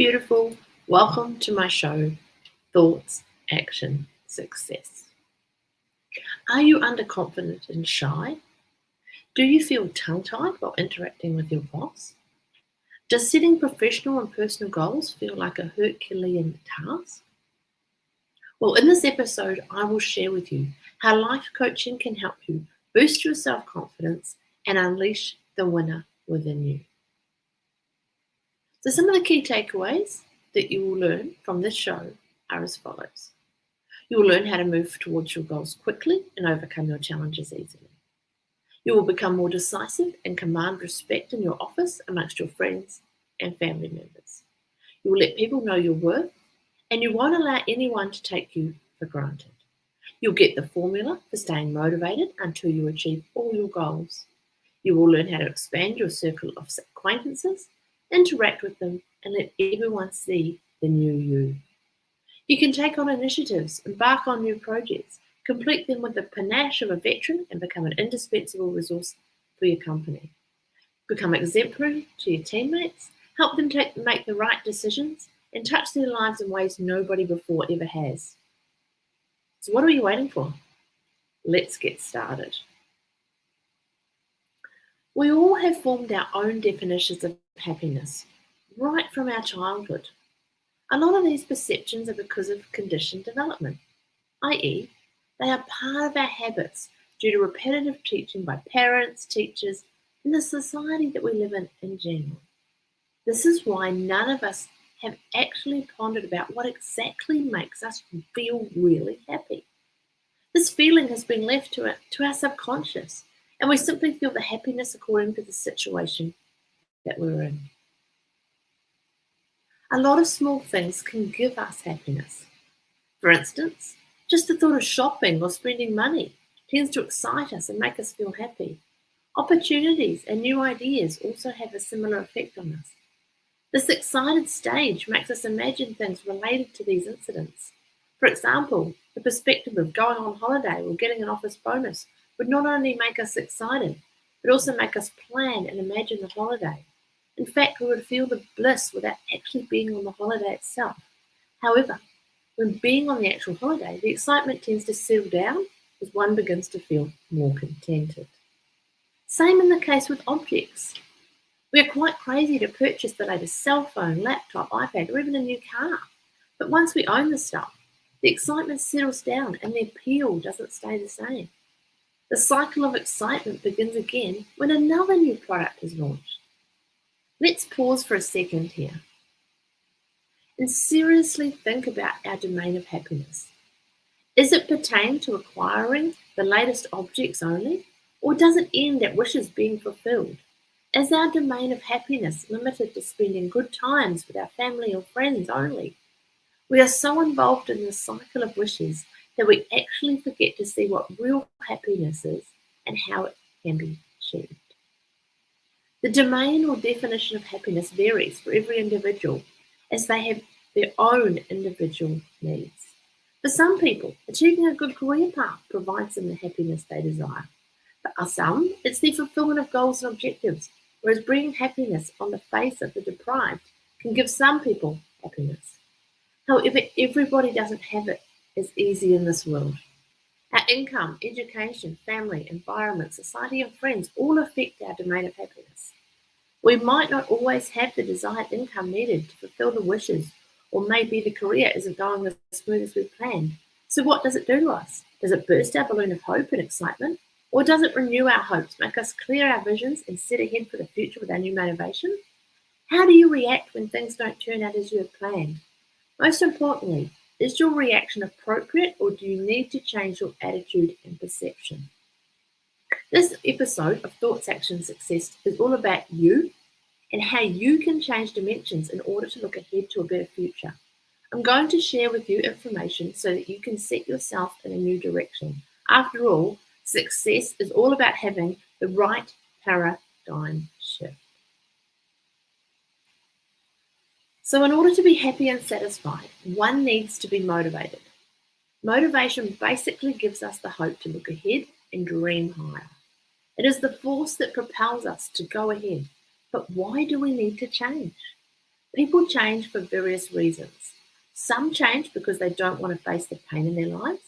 beautiful. Welcome to my show, Thoughts, Action, Success. Are you underconfident and shy? Do you feel tongue-tied while interacting with your boss? Does setting professional and personal goals feel like a Herculean task? Well, in this episode, I will share with you how life coaching can help you boost your self-confidence and unleash the winner within you. So some of the key takeaways that you will learn from this show are as follows. You will learn how to move towards your goals quickly and overcome your challenges easily. You will become more decisive and command respect in your office amongst your friends and family members. You will let people know your worth, and you won't allow anyone to take you for granted. You'll get the formula for staying motivated until you achieve all your goals. You will learn how to expand your circle of acquaintances, interact with them, and let everyone see the new you. You can take on initiatives, embark on new projects, complete them with the panache of a veteran, and become an indispensable resource for your company. Become exemplary to your teammates, help them make the right decisions, and touch their lives in ways nobody before ever has. So what are you waiting for? Let's get started. We all have formed our own definitions of happiness, right from our childhood. A lot of these perceptions are because of conditioned development, i.e., they are part of our habits due to repetitive teaching by parents, teachers, and the society that we live in general. This is why none of us have actually pondered about what exactly makes us feel really happy. This feeling has been left to our subconscious, and we simply feel the happiness according to the situation that we're in. A lot of small things can give us happiness. For instance, just the thought of shopping or spending money tends to excite us and make us feel happy. Opportunities and new ideas also have a similar effect on us. This excited stage makes us imagine things related to these incidents. For example, the perspective of going on holiday or getting an office bonus would not only make us excited, but also make us plan and imagine the holiday. In fact, we would feel the bliss without actually being on the holiday itself. However, when being on the actual holiday, the excitement tends to settle down as one begins to feel more contented. Same in the case with objects. We are quite crazy to purchase the latest cell phone, laptop, iPad, or even a new car. But once we own the stuff, the excitement settles down and the appeal doesn't stay the same. The cycle of excitement begins again when another new product is launched. Let's pause for a second here and seriously think about our domain of happiness. Is it pertain to acquiring the latest objects only, or does it end at wishes being fulfilled? Is our domain of happiness limited to spending good times with our family or friends only? We are so involved in the cycle of wishes that we actually forget to see what real happiness is and how it can be achieved. The domain or definition of happiness varies for every individual as they have their own individual needs. For some people, achieving a good career path provides them the happiness they desire. For some, it's the fulfillment of goals and objectives, whereas bringing happiness on the face of the deprived can give some people happiness. However, everybody doesn't have it as easy in this world. Our income, education, family, environment, society, and friends all affect our domain of happiness. We might not always have the desired income needed to fulfill the wishes, or maybe the career isn't going as smooth as we planned. So what does it do to us? Does it burst our balloon of hope and excitement? Or does it renew our hopes, make us clear our visions, and set ahead for the future with our new motivation? How do you react when things don't turn out as you had planned? Most importantly, is your reaction appropriate, or do you need to change your attitude and perception? This episode of Thoughts, Action, Success is all about you and how you can change dimensions in order to look ahead to a better future. I'm going to share with you information so that you can set yourself in a new direction. After all, success is all about having the right paradigm shift. So in order to be happy and satisfied, one needs to be motivated. Motivation basically gives us the hope to look ahead and dream higher. It is the force that propels us to go ahead. But why do we need to change? People change for various reasons. Some change because they don't want to face the pain in their lives.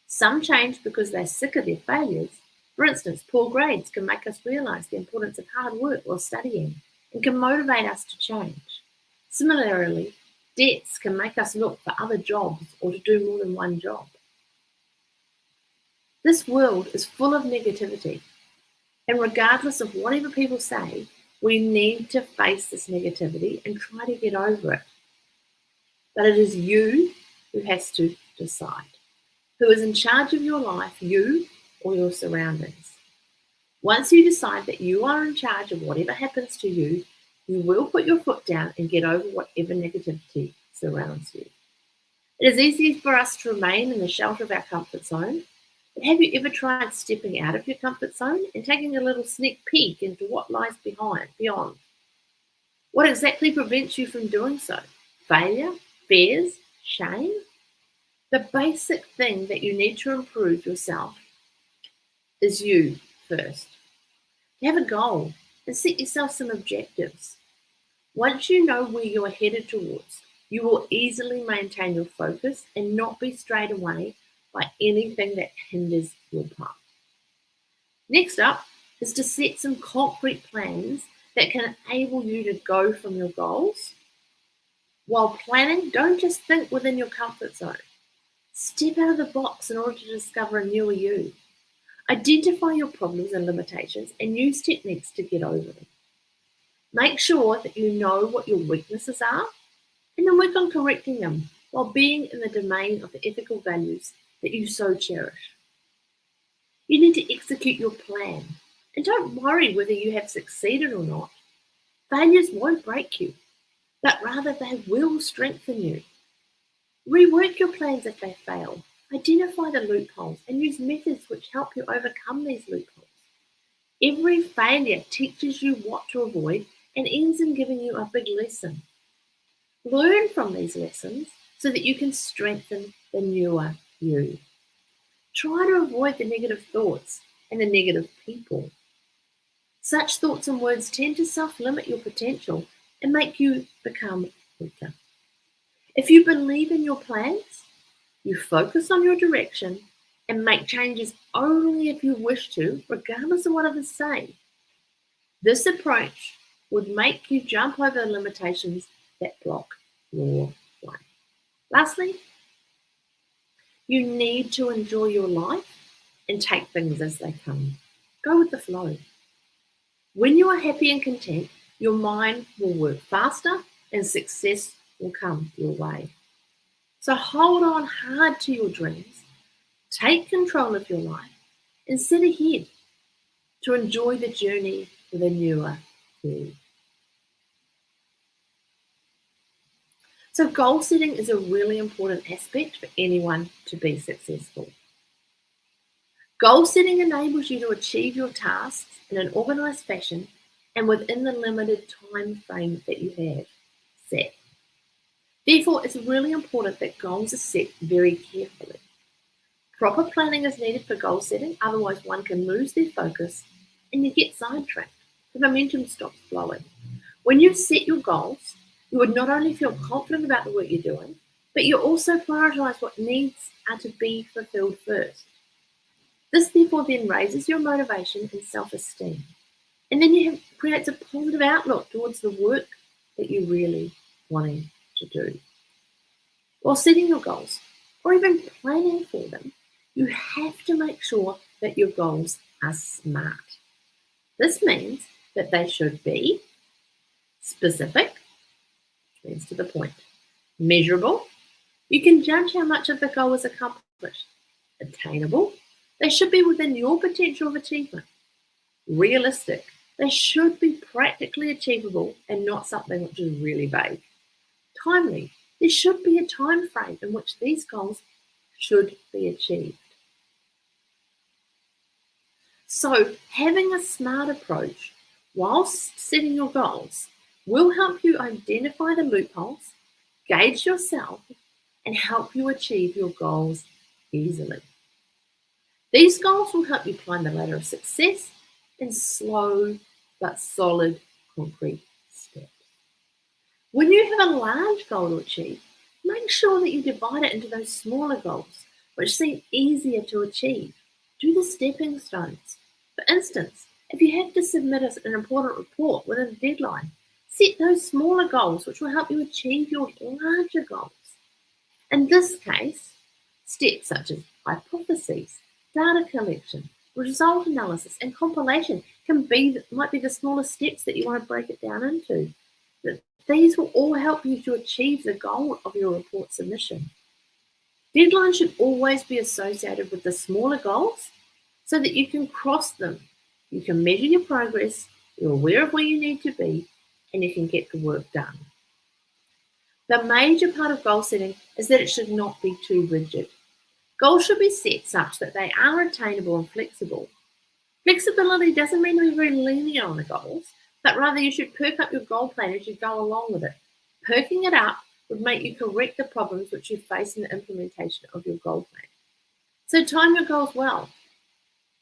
Some change because they're sick of their failures. For instance, poor grades can make us realize the importance of hard work while studying and can motivate us to change. Similarly, debts can make us look for other jobs or to do more than one job. This world is full of negativity, and regardless of whatever people say, we need to face this negativity and try to get over it. But it is you who has to decide. Who is in charge of your life, you or your surroundings? Once you decide that you are in charge of whatever happens to you, you will put your foot down and get over whatever negativity surrounds you. It is easy for us to remain in the shelter of our comfort zone, but have you ever tried stepping out of your comfort zone and taking a little sneak peek into what lies beyond? What exactly prevents you from doing so? Failure? Fears? Shame? The basic thing that you need to improve yourself is you first. Have a goal and set yourself some objectives. Once you know where you are headed towards, you will easily maintain your focus and not be strayed away by anything that hinders your path. Next up is to set some concrete plans that can enable you to go from your goals. While planning, don't just think within your comfort zone. Step out of the box in order to discover a newer you. Identify your problems and limitations and use techniques to get over them. Make sure that you know what your weaknesses are and then work on correcting them while being in the domain of the ethical values that you so cherish. You need to execute your plan and don't worry whether you have succeeded or not. Failures won't break you, but rather they will strengthen you. Rework your plans if they fail. Identify the loopholes and use methods which help you overcome these loopholes. Every failure teaches you what to avoid and ends in giving you a big lesson. Learn from these lessons so that you can strengthen the newer you. Try to avoid the negative thoughts and the negative people. Such thoughts and words tend to self-limit your potential and make you become weaker. If you believe in your plans, you focus on your direction and make changes only if you wish to, regardless of what others say. This approach would make you jump over the limitations that block your way. Lastly, you need to enjoy your life and take things as they come. Go with the flow. When you are happy and content, your mind will work faster and success will come your way. So hold on hard to your dreams, take control of your life, and set ahead to enjoy the journey with a newer you. So goal setting is a really important aspect for anyone to be successful. Goal setting enables you to achieve your tasks in an organized fashion and within the limited time frame that you have set. Therefore, it's really important that goals are set very carefully. Proper planning is needed for goal setting, otherwise one can lose their focus and you get sidetracked. The momentum stops flowing. When you set your goals, you would not only feel confident about the work you're doing, but you also prioritize what needs are to be fulfilled first. This therefore then raises your motivation and self-esteem. And then creates a positive outlook towards the work that you're really wanting to do. While setting your goals, or even planning for them, you have to make sure that your goals are smart. This means that they should be specific, which means to the point, measurable, you can judge how much of the goal is accomplished, attainable, they should be within your potential of achievement, realistic, they should be practically achievable and not something which is really vague, timely, there should be a time frame in which these goals should be achieved. So having a smart approach whilst setting your goals will help you identify the loopholes, gauge yourself, and help you achieve your goals easily. These goals will help you climb the ladder of success in slow but solid concrete steps. When you have a large goal to achieve, make sure that you divide it into those smaller goals, which seem easier to achieve. Do the stepping stones. For instance, if you have to submit an important report within a deadline, set those smaller goals which will help you achieve your larger goals. In this case, steps such as hypotheses, data collection, result analysis, and compilation might be the smallest steps that you want to break it down into. These will all help you to achieve the goal of your report submission. Deadlines should always be associated with the smaller goals so that you can cross them. You can measure your progress, you're aware of where you need to be, and you can get the work done. The major part of goal setting is that it should not be too rigid. Goals should be set such that they are attainable and flexible. Flexibility doesn't mean to be very linear on the goals, but rather you should perk up your goal plan as you go along with it. Perking it up would make you correct the problems which you face in the implementation of your goal plan. So time your goals well.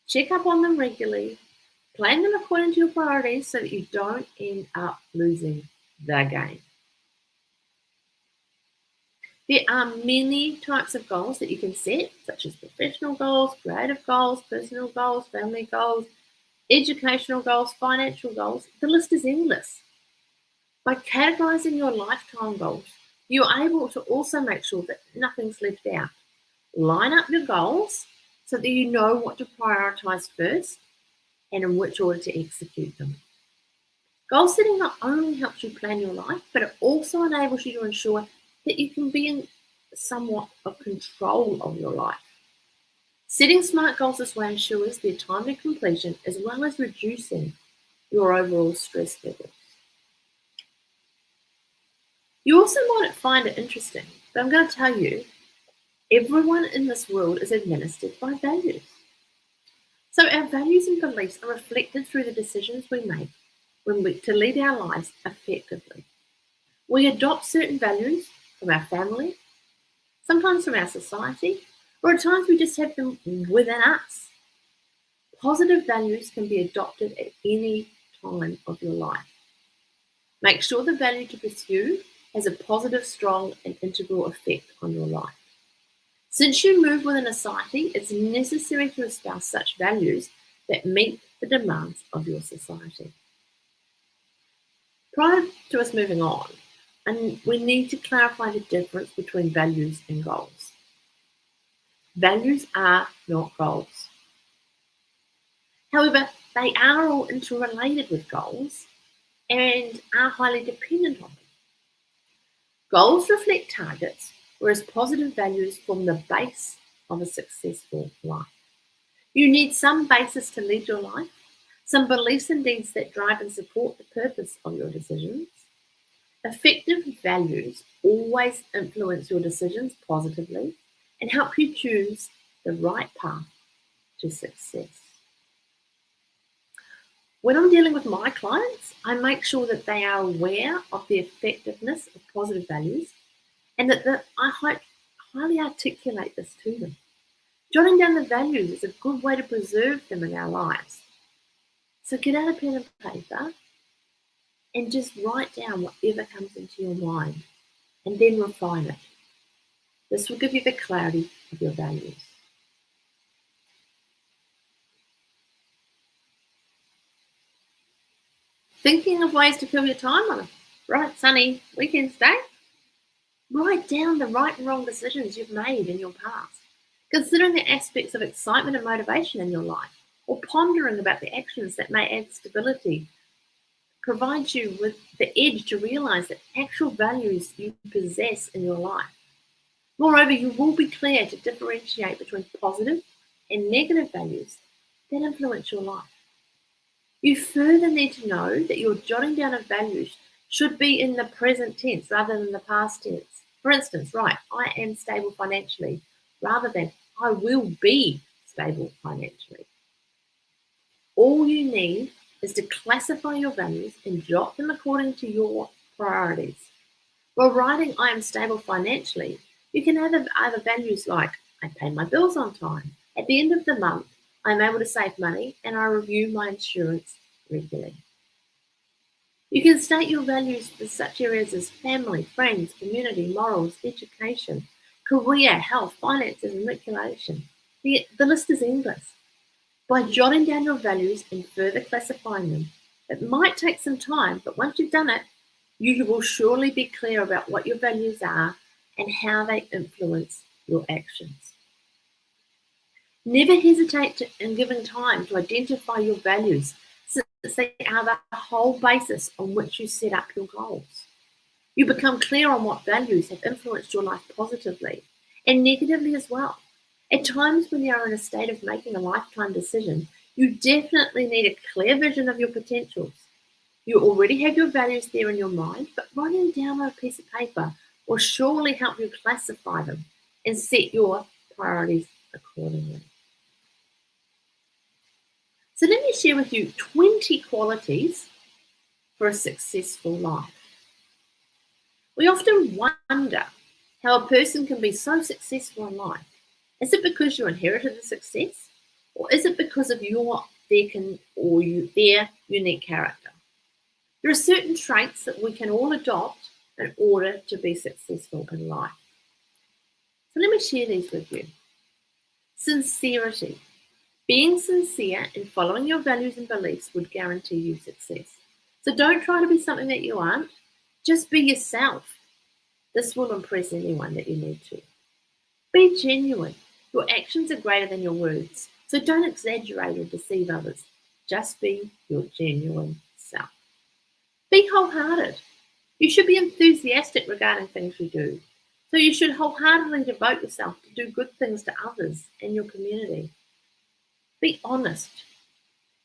Check up on them regularly. Plan them according to your priorities so that you don't end up losing the game. There are many types of goals that you can set, such as professional goals, creative goals, personal goals, family goals, educational goals, financial goals. The list is endless. By categorizing your lifetime goals, you're able to also make sure that nothing's left out. Line up your goals so that you know what to prioritize first and in which order to execute them. Goal setting not only helps you plan your life, but it also enables you to ensure that you can be in somewhat of control of your life. Setting SMART goals this way ensures their timely completion as well as reducing your overall stress levels. You also might find it interesting, but I'm going to tell you, everyone in this world is administered by values. So our values and beliefs are reflected through the decisions we make to lead our lives effectively. We adopt certain values from our family, sometimes from our society, or at times we just have them within us. Positive values can be adopted at any time of your life. Make sure the value to pursue has a positive, strong, and integral effect on your life. Since you move within a society, it's necessary to espouse such values that meet the demands of your society. Prior to us moving on, and we need to clarify the difference between values and goals. Values are not goals. However, they are all interrelated with goals and are highly dependent on them. Goals reflect targets, whereas positive values form the base of a successful life. You need some basis to lead your life, some beliefs and deeds that drive and support the purpose of your decisions. Effective values always influence your decisions positively and help you choose the right path to success. When I'm dealing with my clients, I make sure that they are aware of the effectiveness of positive values and that I highly articulate this to them. Jotting down the values is a good way to preserve them in our lives. So get out a pen and paper and just write down whatever comes into your mind and then refine it. This will give you the clarity of your values. Thinking of ways to fill your time on a bright, sunny weekend day? Write down the right and wrong decisions you've made in your past. Considering the aspects of excitement and motivation in your life, or pondering about the actions that may add stability, provides you with the edge to realize the actual values you possess in your life. Moreover, you will be clear to differentiate between positive and negative values that influence your life. You further need to know that your jotting down of values should be in the present tense rather than the past tense. For instance, I am stable financially rather than I will be stable financially. All you need is to classify your values and jot them according to your priorities. While writing I am stable financially, you can add other values like I pay my bills on time. At the end of the month, I'm able to save money and I review my insurance regularly. You can state your values for such areas as family, friends, community, morals, education, career, health, finances, and recreation. The list is endless. By jotting down your values and further classifying them, it might take some time, but once you've done it, you will surely be clear about what your values are and how they influence your actions. Never hesitate in giving time to identify your values, since they are the whole basis on which you set up your goals. You become clear on what values have influenced your life positively and negatively as well. At times when you are in a state of making a lifetime decision, you definitely need a clear vision of your potentials. You already have your values there in your mind, but writing down on a piece of paper will surely help you classify them and set your priorities accordingly. So let me share with you 20 qualities for a successful life. We often wonder how a person can be so successful in life. Is it because you inherited the success, or is it because of their unique character? There are certain traits that we can all adopt in order to be successful in life. So let me share these with you. Sincerity. Being sincere and following your values and beliefs would guarantee you success. So don't try to be something that you aren't. Just be yourself. This will impress anyone that you need to. Be genuine. Your actions are greater than your words. So don't exaggerate or deceive others. Just be your genuine self. Be wholehearted. You should be enthusiastic regarding things you do. So you should wholeheartedly devote yourself to do good things to others and your community. Be honest.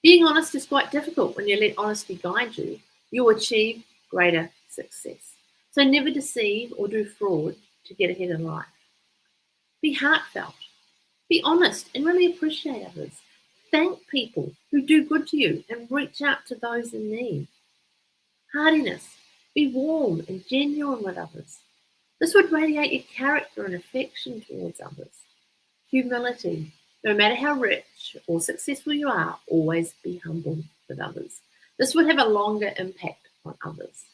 Being honest is quite difficult. When you let honesty guide you, you'll achieve greater success. So never deceive or do fraud to get ahead in life. Be heartfelt. Be honest and really appreciate others. Thank people who do good to you and reach out to those in need. Hardiness. Be warm and genuine with others. This would radiate your character and affection towards others. Humility. No matter how rich or successful you are, always be humble with others. This would have a longer impact on others.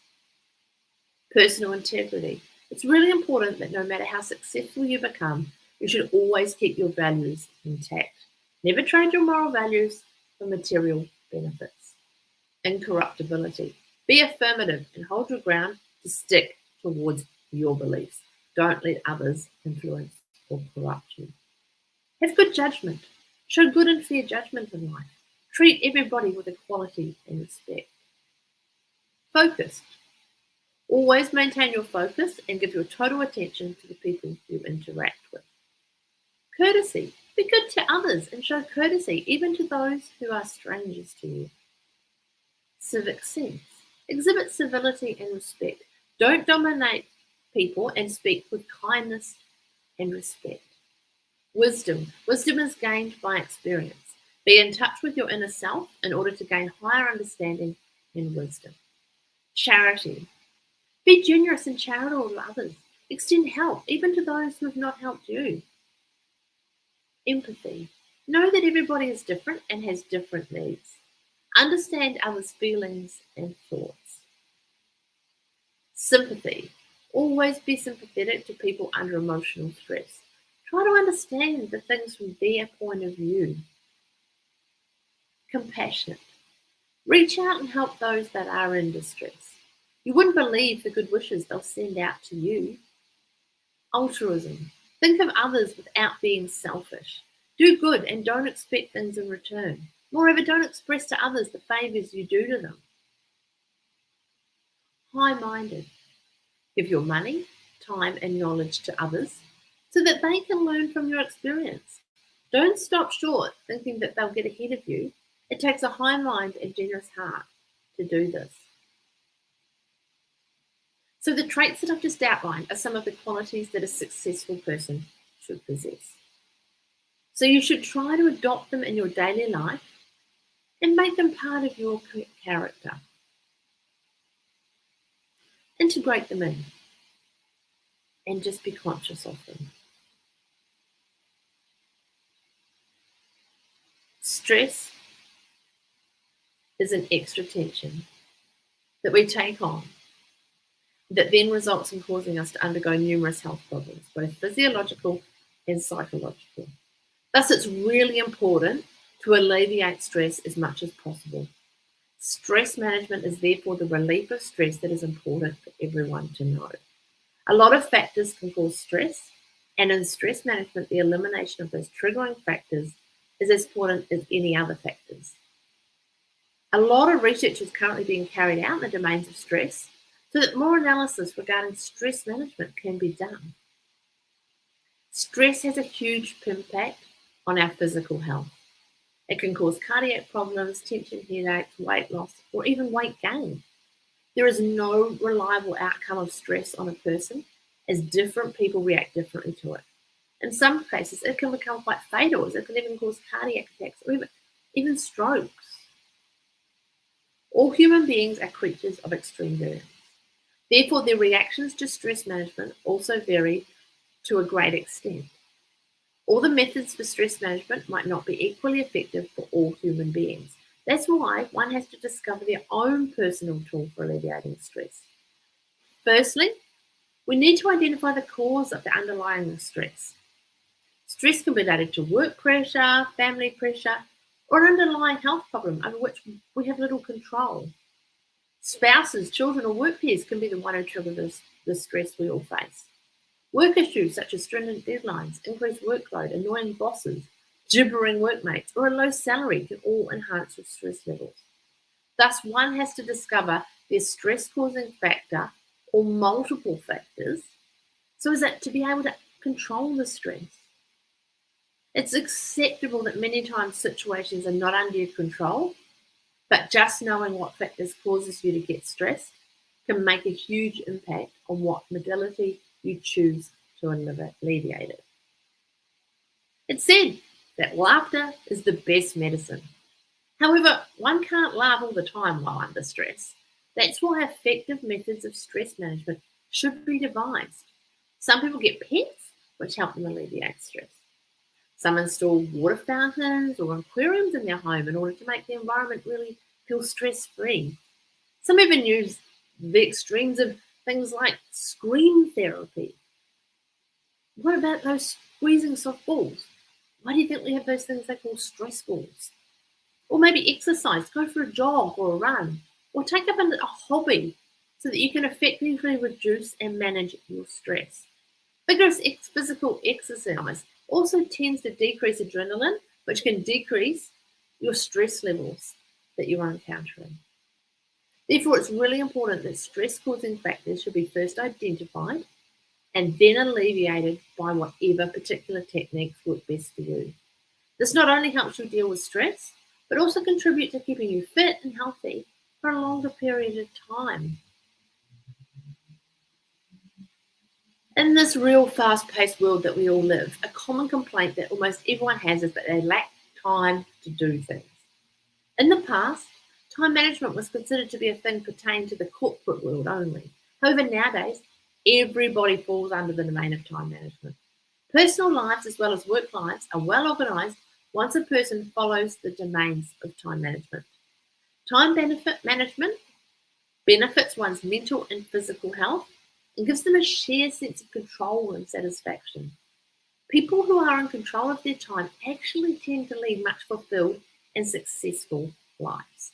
Personal integrity. It's really important that no matter how successful you become, you should always keep your values intact. Never trade your moral values for material benefits. Incorruptibility. Be affirmative and hold your ground to stick towards your beliefs. Don't let others influence or corrupt you. Have good judgment. Show good and fair judgment in life. Treat everybody with equality and respect. Focused. Always maintain your focus and give your total attention to the people you interact with. Courtesy. Be good to others and show courtesy even to those who are strangers to you. Civic sense. Exhibit civility and respect. Don't dominate people and speak with kindness and respect. Wisdom. Wisdom is gained by experience. Be in touch with your inner self in order to gain higher understanding and wisdom. Charity. Be generous and charitable to others. Extend help even to those who have not helped you. Empathy. Know that everybody is different and has different needs. Understand others' feelings and thoughts. Sympathy. Always be sympathetic to people under emotional stress. Try to understand the things from their point of view. Compassionate. Reach out and help those that are in distress. You wouldn't believe the good wishes they'll send out to you. Altruism. Think of others without being selfish. Do good and don't expect things in return. Moreover, don't express to others the favours you do to them. High-minded. Give your money, time and knowledge to others so that they can learn from your experience. Don't stop short thinking that they'll get ahead of you. It takes a high mind and generous heart to do this. So the traits that I've just outlined are some of the qualities that a successful person should possess. So you should try to adopt them in your daily life and make them part of your character. Integrate them in and just be conscious of them. Stress is an extra tension that we take on that then results in causing us to undergo numerous health problems, both physiological and psychological. Thus, it's really important to alleviate stress as much as possible. Stress management is therefore the relief of stress that is important for everyone to know. A lot of factors can cause stress, and in stress management, the elimination of those triggering factors is as important as any other factors. A lot of research is currently being carried out in the domains of stress so that more analysis regarding stress management can be done. Stress has a huge impact on our physical health. It can cause cardiac problems, tension headaches, weight loss, or even weight gain. There is no reliable outcome of stress on a person, as different people react differently to it. In some cases, it can become quite fatal, as it can even cause cardiac attacks or even strokes. All human beings are creatures of extreme variance. Therefore, their reactions to stress management also vary to a great extent. All the methods for stress management might not be equally effective for all human beings. That's why one has to discover their own personal tool for alleviating stress. Firstly, we need to identify the cause of the underlying stress. Stress can be related to work pressure, family pressure, or an underlying health problem over which we have little control. Spouses, children, or work peers can be the one who trigger the stress we all face. Work issues such as stringent deadlines, increased workload, annoying bosses, gibbering workmates, or a low salary can all enhance your stress levels. Thus, one has to discover their stress-causing factor or multiple factors so as to be able to control the stress. It's acceptable that many times situations are not under your control, but just knowing what factors causes you to get stressed can make a huge impact on what modality you choose to alleviate it. It's said that laughter is the best medicine. However, one can't laugh all the time while under stress. That's why effective methods of stress management should be devised. Some people get pets, which help them alleviate stress. Some install water fountains or aquariums in their home in order to make the environment really feel stress-free. Some even use the extremes of things like screen therapy. What about those squeezing soft balls? Why do you think we have those things they call stress balls? Or maybe exercise, go for a jog or a run, or take up a hobby so that you can effectively reduce and manage your stress. Vigorous physical exercise also tends to decrease adrenaline, which can decrease your stress levels that you're encountering. Therefore, it's really important that stress-causing factors should be first identified and then alleviated by whatever particular techniques work best for you. This not only helps you deal with stress, but also contribute to keeping you fit and healthy for a longer period of time. In this real fast-paced world that we all live, a common complaint that almost everyone has is that they lack time to do things. In the past, time management was considered to be a thing pertaining to the corporate world only. However, nowadays, everybody falls under the domain of time management. Personal lives as well as work lives are well organised once a person follows the domains of time management. Time management benefits one's mental and physical health and gives them a shared sense of control and satisfaction. People who are in control of their time actually tend to lead much fulfilled and successful lives.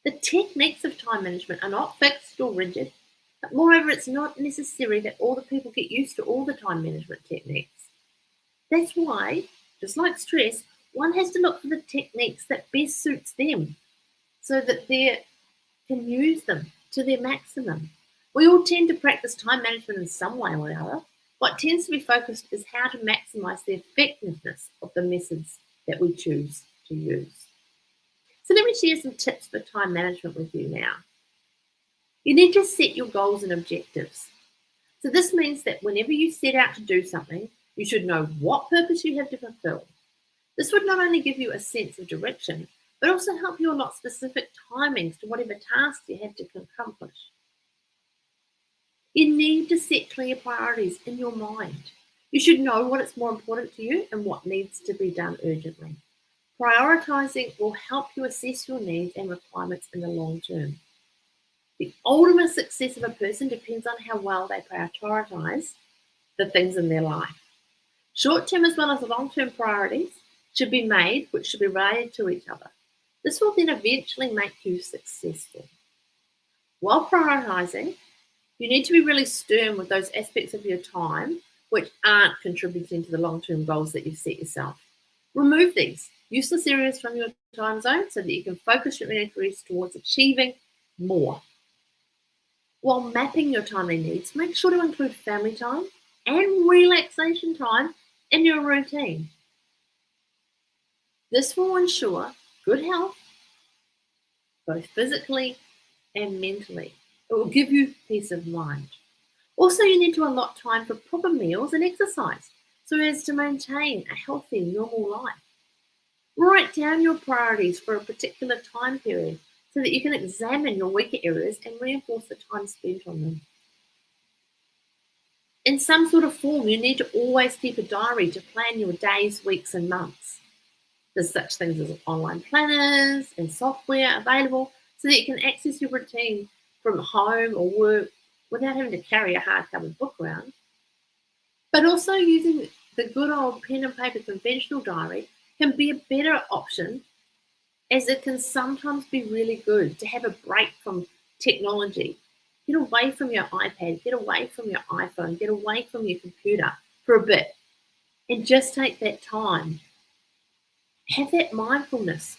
The techniques of time management are not fixed or rigid, but moreover, it's not necessary that all the people get used to all the time management techniques. That's why, just like stress, one has to look for the techniques that best suits them so that they can use them to their maximum. We all tend to practice time management in some way or other. What tends to be focused is how to maximize the effectiveness of the methods that we choose to use. So let me share some tips for time management with you now. You need to set your goals and objectives. So this means that whenever you set out to do something, you should know what purpose you have to fulfill. This would not only give you a sense of direction, but also help you allot specific timings to whatever tasks you have to accomplish. You need to set clear priorities in your mind. You should know what is more important to you and what needs to be done urgently. Prioritizing will help you assess your needs and requirements in the long term. The ultimate success of a person depends on how well they prioritize the things in their life. Short-term as well as long-term priorities should be made, which should be related to each other. This will then eventually make you successful. While prioritizing, you need to be really stern with those aspects of your time which aren't contributing to the long-term goals that you've set yourself. Remove these useless areas from your time zone so that you can focus your energies towards achieving more. While mapping your timely needs, make sure to include family time and relaxation time in your routine. This will ensure good health, both physically and mentally. It will give you peace of mind. Also, you need to allot time for proper meals and exercise so as to maintain a healthy, normal life. Write down your priorities for a particular time period so that you can examine your weaker areas and reinforce the time spent on them. In some sort of form, you need to always keep a diary to plan your days, weeks, and months. There's such things as online planners and software available so that you can access your routine from home or work without having to carry a hardcover book around. But also using the good old pen and paper conventional diary can be a better option, as it can sometimes be really good to have a break from technology. Get away from your iPad, get away from your iPhone, get away from your computer for a bit and just take that time. Have that mindfulness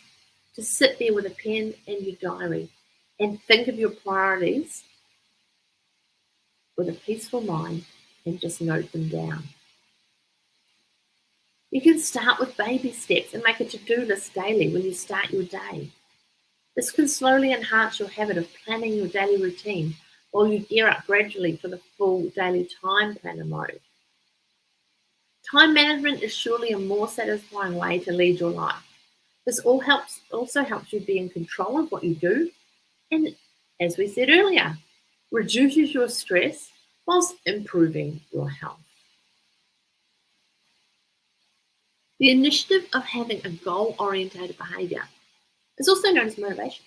to sit there with a pen and your diary and think of your priorities with a peaceful mind and just note them down. You can start with baby steps and make a to-do list daily when you start your day. This can slowly enhance your habit of planning your daily routine while you gear up gradually for the full daily time planner mode. Time management is surely a more satisfying way to lead your life. This also helps you be in control of what you do, and as we said earlier, reduces your stress whilst improving your health. The initiative of having a goal-oriented behavior is also known as motivation.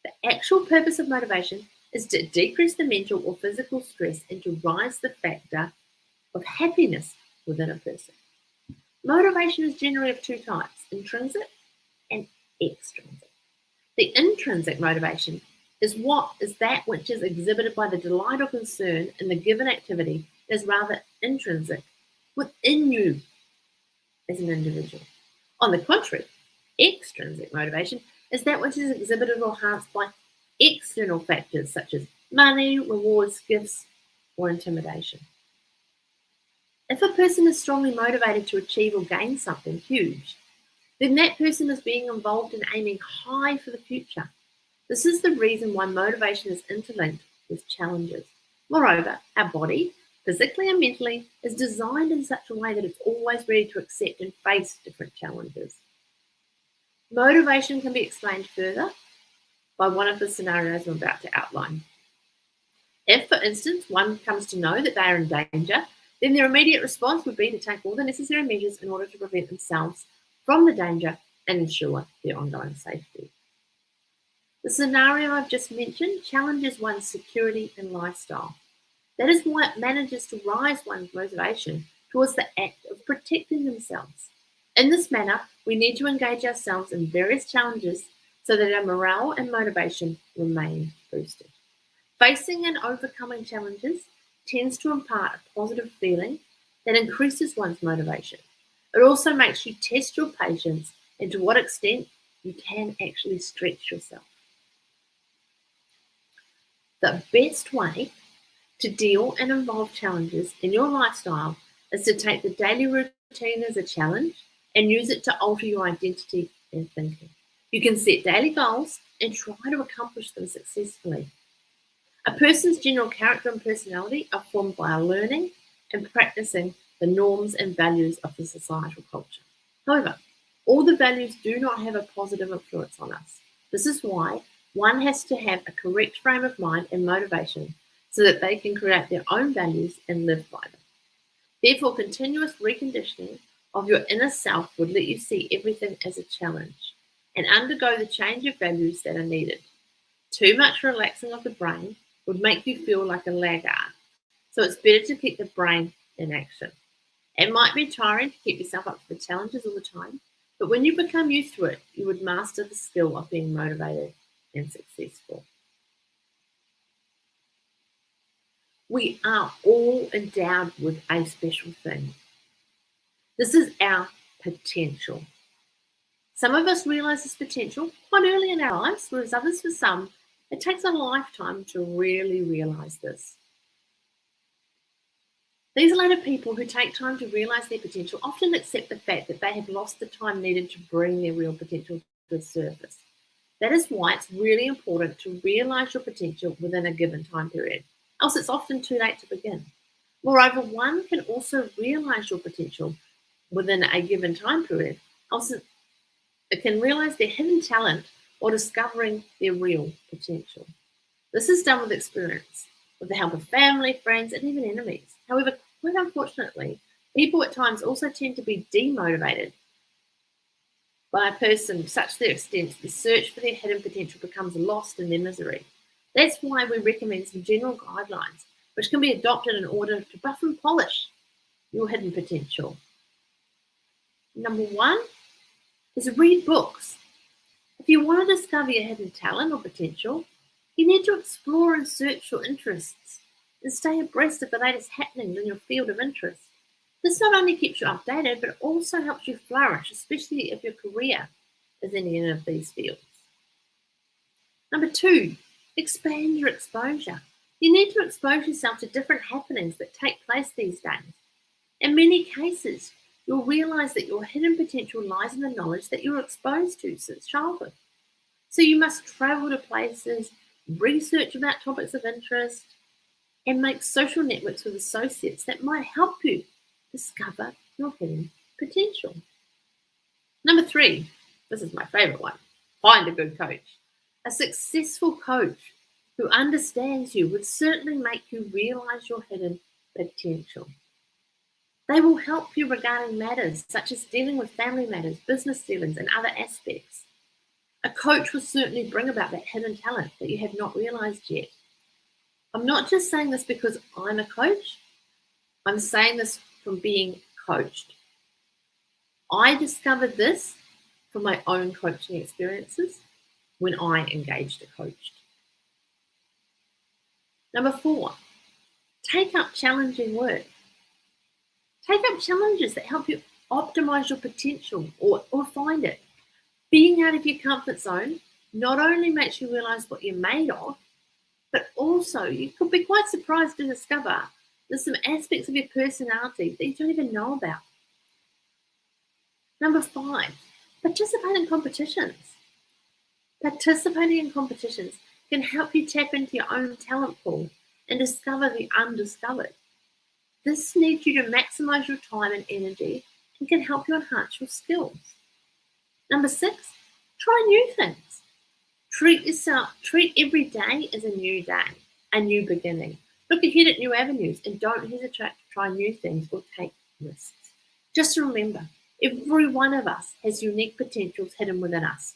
The actual purpose of motivation is to decrease the mental or physical stress and to rise the factor of happiness within a person. Motivation is generally of two types, intrinsic and extrinsic. The intrinsic motivation is that which is exhibited by the delight or concern in the given activity is rather intrinsic within you as an individual. On the contrary, extrinsic motivation is that which is exhibited or enhanced by external factors such as money, rewards, gifts, or intimidation. If a person is strongly motivated to achieve or gain something huge, then that person is being involved in aiming high for the future. This is the reason why motivation is interlinked with challenges. Moreover, our body, physically and mentally, is designed in such a way that it's always ready to accept and face different challenges. Motivation can be explained further by one of the scenarios I'm about to outline. If, for instance, one comes to know that they are in danger, then their immediate response would be to take all the necessary measures in order to prevent themselves from the danger and ensure their ongoing safety. The scenario I've just mentioned challenges one's security and lifestyle. That is what manages to rise one's motivation towards the act of protecting themselves. In this manner, we need to engage ourselves in various challenges so that our morale and motivation remain boosted. Facing and overcoming challenges tends to impart a positive feeling that increases one's motivation. It also makes you test your patience and to what extent you can actually stretch yourself. The best way to deal and involve challenges in your lifestyle is to take the daily routine as a challenge and use it to alter your identity and thinking. You can set daily goals and try to accomplish them successfully. A person's general character and personality are formed by learning and practicing the norms and values of the societal culture. However, all the values do not have a positive influence on us. This is why one has to have a correct frame of mind and motivation so that they can create their own values and live by them. Therefore, continuous reconditioning of your inner self would let you see everything as a challenge and undergo the change of values that are needed. Too much relaxing of the brain would make you feel like a laggard, so it's better to keep the brain in action. It might be tiring to keep yourself up for the challenges all the time, but when you become used to it, you would master the skill of being motivated and successful. We are all endowed with a special thing. This is our potential. Some of us realize this potential quite early in our lives, whereas others, for some, it takes a lifetime to really realize this. These later people who take time to realize their potential often accept the fact that they have lost the time needed to bring their real potential to the surface. That is why it's really important to realize your potential within a given time period, else it's often too late to begin. Moreover, one can also realize your potential within a given time period, else it can realize their hidden talent or discovering their real potential. This is done with experience, with the help of family, friends, and even enemies. However, quite unfortunately, people at times also tend to be demotivated by a person such to the extent that the search for their hidden potential becomes lost in their misery. That's why we recommend some general guidelines which can be adopted in order to buff and polish your hidden potential. Number one is read books. If you want to discover your hidden talent or potential, you need to explore and search your interests and stay abreast of the latest happenings in your field of interest. This not only keeps you updated, but also helps you flourish, especially if your career is in any of these fields. Number two, expand your exposure. You need to expose yourself to different happenings that take place these days. In many cases, you'll realize that your hidden potential lies in the knowledge that you're exposed to since childhood. So you must travel to places, research about topics of interest, and make social networks with associates that might help you discover your hidden potential. Number three, this is my favorite one, find a good coach. A successful coach who understands you would certainly make you realize your hidden potential. They will help you regarding matters such as dealing with family matters, business dealings, and other aspects. A coach will certainly bring about that hidden talent that you have not realized yet. I'm not just saying this because I'm a coach. I'm saying this from being coached. I discovered this from my own coaching experiences when I engaged a coach. Number four, take up challenging work. Take up challenges that help you optimize your potential or find it. Being out of your comfort zone not only makes you realize what you're made of, but also you could be quite surprised to discover there's some aspects of your personality that you don't even know about. Number five, participate in competitions. Participating in competitions can help you tap into your own talent pool and discover the undiscovered. This needs you to maximize your time and energy and can help you enhance your skills. Number six, try new things. Treat every day as a new day, a new beginning. Look ahead at new avenues and don't hesitate to try new things or take risks. Just remember, every one of us has unique potentials hidden within us.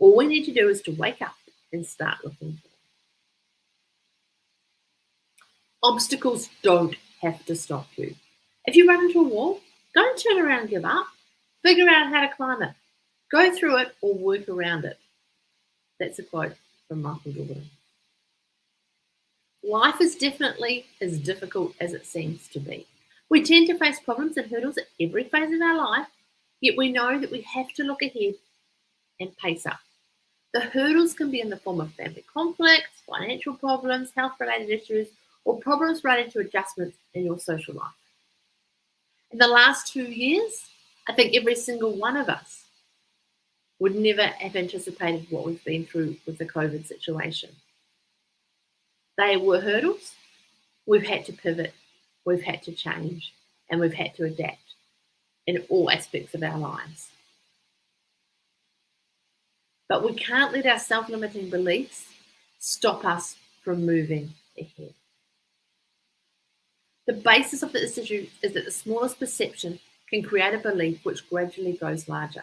All we need to do is to wake up and start looking for them. Obstacles don't have to stop you. If you run into a wall, don't turn around and give up. Figure out how to climb it. Go through it or work around it. That's a quote from Michael Jordan. Life is definitely as difficult as it seems to be. We tend to face problems and hurdles at every phase of our life, yet we know that we have to look ahead and pace up. The hurdles can be in the form of family conflicts, financial problems, health-related issues, or problems related to adjustments in your social life. In the last 2 years, I think every single one of us would never have anticipated what we've been through with the COVID situation. They were hurdles. We've had to pivot, we've had to change, and we've had to adapt in all aspects of our lives. But we can't let our self-limiting beliefs stop us from moving ahead. The basis of this issue is that the smallest perception can create a belief which gradually grows larger.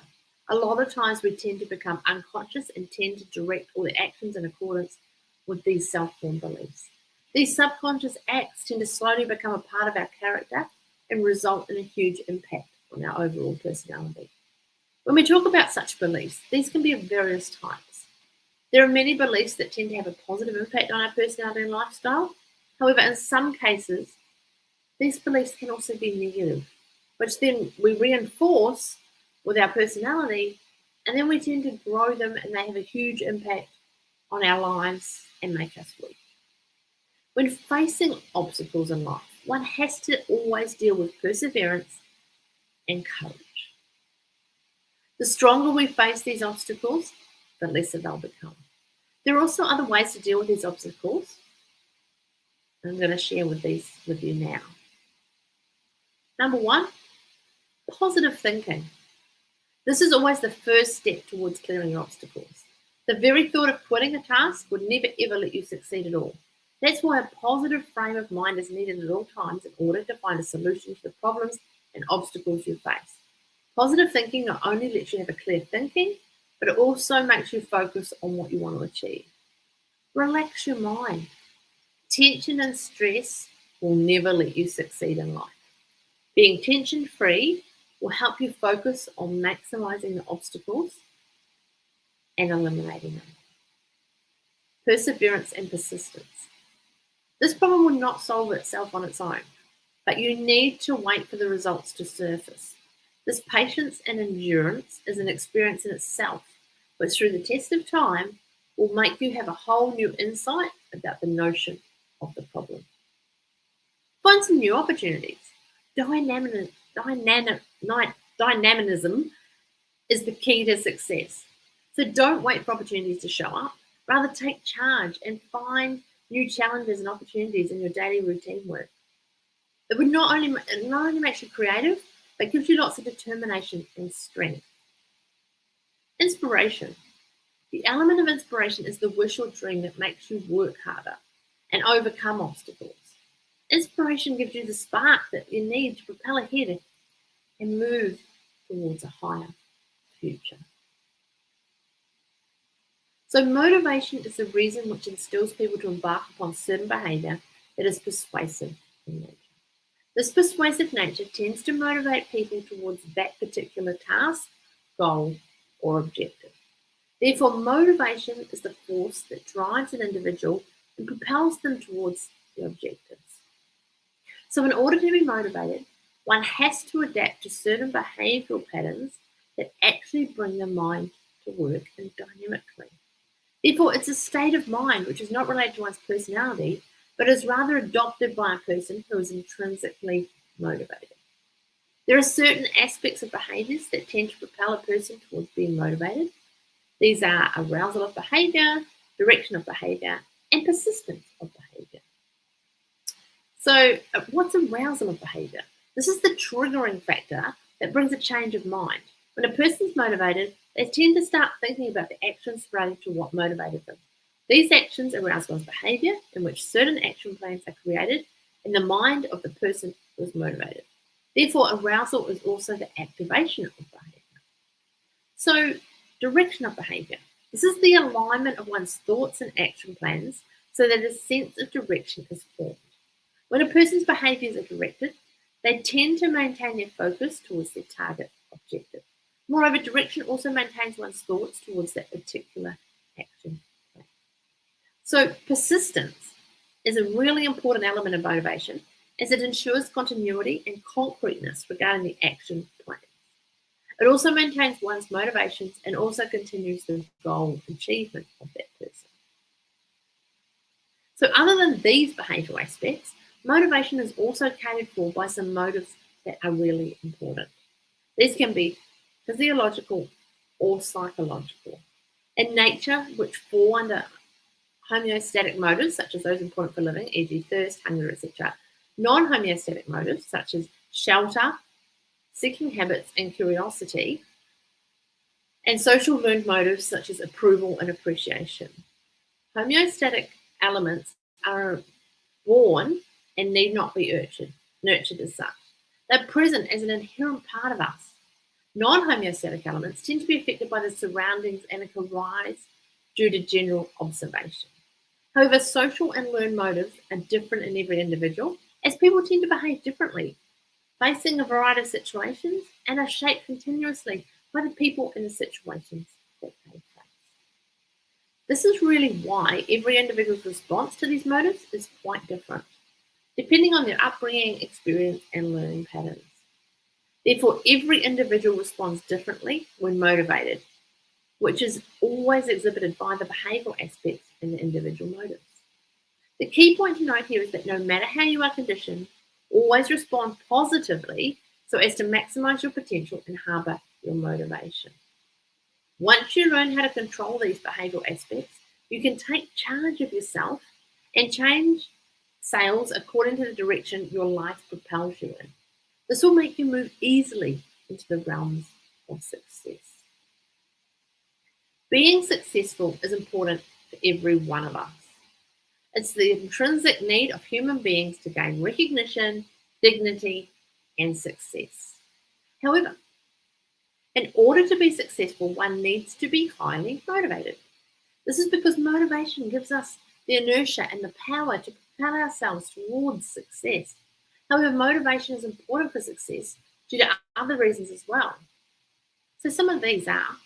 A lot of times we tend to become unconscious and tend to direct all the actions in accordance with these self-formed beliefs. These subconscious acts tend to slowly become a part of our character and result in a huge impact on our overall personality. When we talk about such beliefs, these can be of various types. There are many beliefs that tend to have a positive impact on our personality and lifestyle. However, in some cases, these beliefs can also be negative, which then we reinforce with our personality, and then we tend to grow them and they have a huge impact on our lives and make us weak. When facing obstacles in life, one has to always deal with perseverance and courage. The stronger we face these obstacles, the lesser they'll become. There are also other ways to deal with these obstacles. I'm going to share with you now. Number one, positive thinking. This is always the first step towards clearing your obstacles. The very thought of quitting a task would never ever let you succeed at all. That's why a positive frame of mind is needed at all times in order to find a solution to the problems and obstacles you face. Positive thinking not only lets you have a clear thinking, but it also makes you focus on what you want to achieve. Relax your mind. Tension and stress will never let you succeed in life. Being tension-free will help you focus on maximizing the obstacles and eliminating them. Perseverance and persistence. This problem will not solve itself on its own, but you need to wait for the results to surface. This patience and endurance is an experience in itself, which through the test of time will make you have a whole new insight about the notion of the problem. Find some new opportunities. Dynamism is the key to success. So don't wait for opportunities to show up. Rather take charge and find new challenges and opportunities in your daily routine work. It not only makes you creative, but gives you lots of determination and strength. Inspiration. The element of inspiration is the wish or dream that makes you work harder and overcome obstacles. Inspiration gives you the spark that you need to propel ahead and move towards a higher future. So motivation is the reason which instills people to embark upon certain behavior that is persuasive in nature. This persuasive nature tends to motivate people towards that particular task, goal, or objective. Therefore, motivation is the force that drives an individual and propels them towards the objectives. So in order to be motivated, one has to adapt to certain behavioral patterns that actually bring the mind to work dynamically. Therefore, it's a state of mind which is not related to one's personality, but is rather adopted by a person who is intrinsically motivated. There are certain aspects of behaviors that tend to propel a person towards being motivated. These are arousal of behavior, direction of behavior, and persistence of behavior. So what's arousal of behavior? This is the triggering factor that brings a change of mind. When a person's motivated, they tend to start thinking about the actions related to what motivated them. These actions arouse one's behavior in which certain action plans are created in the mind of the person who is motivated. Therefore, arousal is also the activation of behavior. So, direction of behavior. This is the alignment of one's thoughts and action plans so that a sense of direction is formed. When a person's behaviors are directed, they tend to maintain their focus towards their target objective. Moreover, direction also maintains one's thoughts towards that particular action plan. So persistence is a really important element of motivation as it ensures continuity and concreteness regarding the action plan. It also maintains one's motivations and also continues the goal achievement of that person. So other than these behavioural aspects, motivation is also catered for by some motives that are really important. These can be physiological or psychological. In nature, which fall under homeostatic motives, such as those important for living, e.g. thirst, hunger, etc. Non-homeostatic motives, such as shelter, seeking habits, and curiosity. And social learned motives, such as approval and appreciation. Homeostatic elements are born and need not be nurtured as such. They're present as an inherent part of us. Non-homeostatic elements tend to be affected by the surroundings and arise due to general observation. However, social and learned motives are different in every individual, as people tend to behave differently, facing a variety of situations, and are shaped continuously by the people and the situations that they face. This is really why every individual's response to these motives is quite different, depending on their upbringing, experience, and learning patterns. Therefore, every individual responds differently when motivated, which is always exhibited by the behavioural aspects in the individual motives. The key point to note here is that no matter how you are conditioned, always respond positively so as to maximise your potential and harbour your motivation. Once you learn how to control these behavioural aspects, you can take charge of yourself and change sails according to the direction your life propels you in. This will make you move easily into the realms of success. Being successful is important for every one of us. It's the intrinsic need of human beings to gain recognition, dignity, and success. However, in order to be successful, one needs to be highly motivated. This is because motivation gives us the inertia and the power to propel ourselves towards success. However, motivation is important for success due to other reasons as well. So some of these are: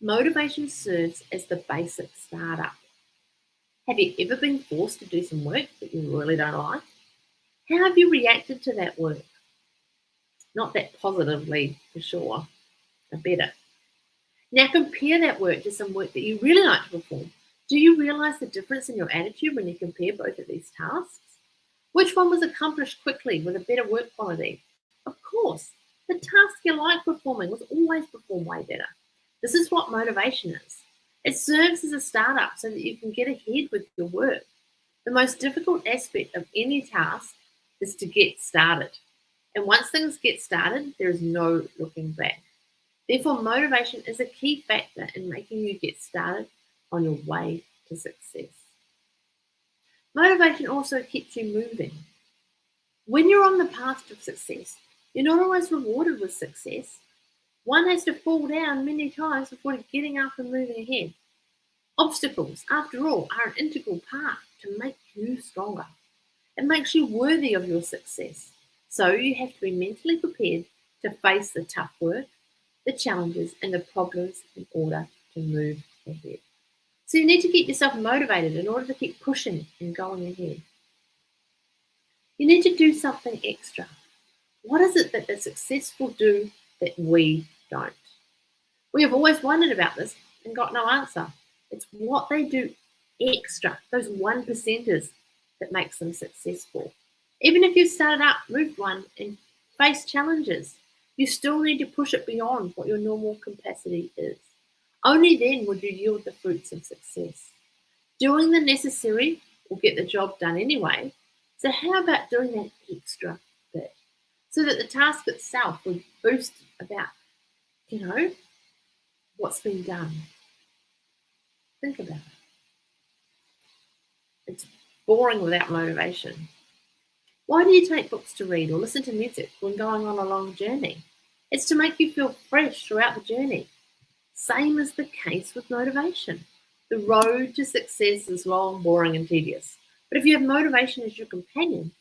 motivation serves as the basic startup. Have you ever been forced to do some work that you really don't like? How have you reacted to that work? Not that positively, for sure. I better. Now compare that work to some work that you really like to perform. Do you realise the difference in your attitude when you compare both of these tasks? Which one was accomplished quickly with a better work quality? Of course, the task you like performing was always performed way better. This is what motivation is. It serves as a startup so that you can get ahead with your work. The most difficult aspect of any task is to get started. And once things get started, there is no looking back. Therefore, motivation is a key factor in making you get started on your way to success. Motivation also keeps you moving. When you're on the path to success, you're not always rewarded with success. One has to fall down many times before getting up and moving ahead. Obstacles, after all, are an integral part to make you stronger. It makes you worthy of your success. So you have to be mentally prepared to face the tough work, the challenges, and the problems in order to move ahead. So you need to keep yourself motivated in order to keep pushing and going ahead. You need to do something extra. What is it that the successful do that we don't? We have always wondered about this and got no answer. It's what they do extra, those 1%ers, that makes them successful. Even if you started up, moved one, and faced challenges, you still need to push it beyond what your normal capacity is. Only then would you yield the fruits of success. Doing the necessary will get the job done anyway. So how about doing that extra bit so that the task itself would boost about, what's been done? Think about it. It's boring without motivation. Why do you take books to read or listen to music when going on a long journey? It's to make you feel fresh throughout the journey. Same is the case with motivation. The road to success is long, boring, and tedious. But if you have motivation as your companion,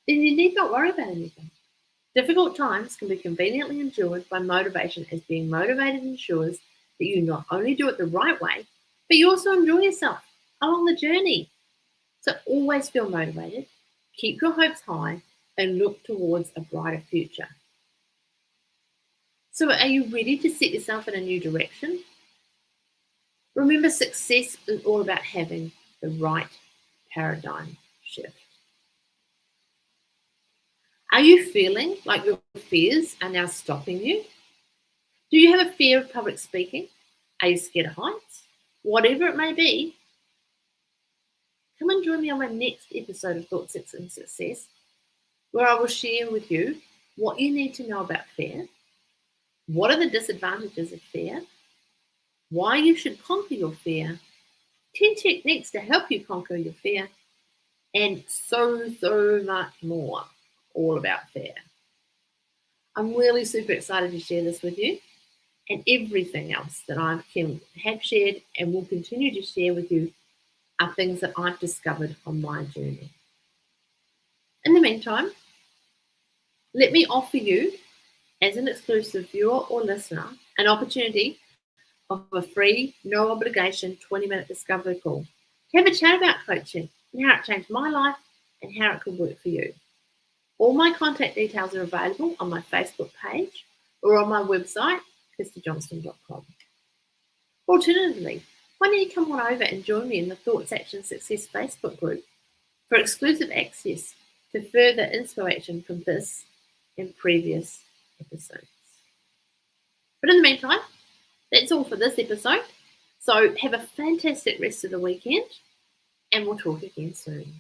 then you need not worry about anything. Difficult times can be conveniently endured by motivation, as being motivated ensures that you not only do it the right way, but you also enjoy yourself along the journey. So always feel motivated, keep your hopes high, and look towards a brighter future. So are you ready to set yourself in a new direction? Remember, success is all about having the right paradigm shift. Are you feeling like your fears are now stopping you? Do you have a fear of public speaking? Are you scared of heights? Whatever it may be, come and join me on my next episode of Thought, Sex and Success, where I will share with you what you need to know about fear, what are the disadvantages of fear, why you should conquer your fear, 10 techniques to help you conquer your fear, and so much more, all about fear. I'm really super excited to share this with you, and everything else that I have shared and will continue to share with you are things that I've discovered on my journey. In the meantime, let me offer you, as an exclusive viewer or listener, an opportunity of a free, no obligation 20-minute discovery call to have a chat about coaching and how it changed my life and how it could work for you. All my contact details are available on my Facebook page or on my website, kirstyjohnston.com. Alternatively, why don't you come on over and join me in the Thoughts, Action, Success Facebook group for exclusive access to further inspiration from this and previous episodes. But in the meantime, that's all for this episode. So have a fantastic rest of the weekend, and we'll talk again soon.